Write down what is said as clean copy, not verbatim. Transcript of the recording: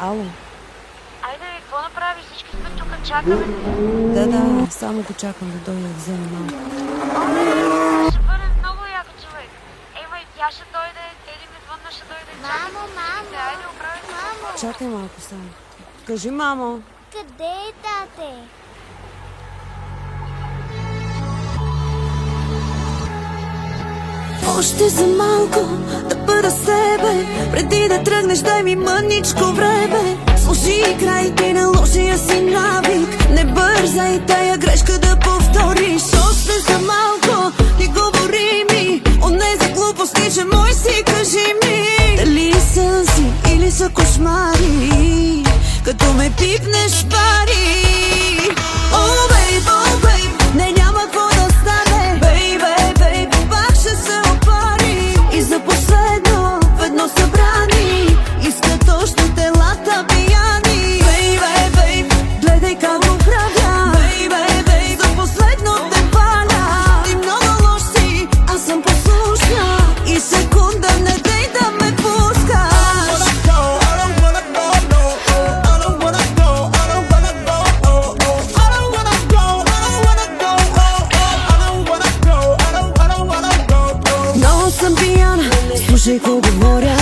Ало? Айде, какво направи? Всички сме тук, чакаме. Да, само го чакам да дойде да вземе малко. Ще бъде много яко, човек. Ема и тя ще дойде, Ели ми звънна, ще дойде. Мамо, мамо. Айде, оправи се. Мамо, Чакай малко само. Кажи, мамо. къде е тате? Още за малко да бъда с тебе, преди да тръгнеш дай ми мъничко време. Сложи край ти на лошия си навик, не бързай тая грешка да повториш. Още за малко ти говори ми онези глупости, че мой си кажи ми. Дали сън си или са кошмари, като ме пипнеш пари. Oh babe, не няма какво да стане. Babe, пак ще се опари. И за последно в едно събрани искат още телата пияни. Babe, гледай как го правя. Babe, за последно те паля. Ти много лош си, аз съм послушна. И секунда не дей да ме пускаш. Много съм пияна, слушай какво говоря.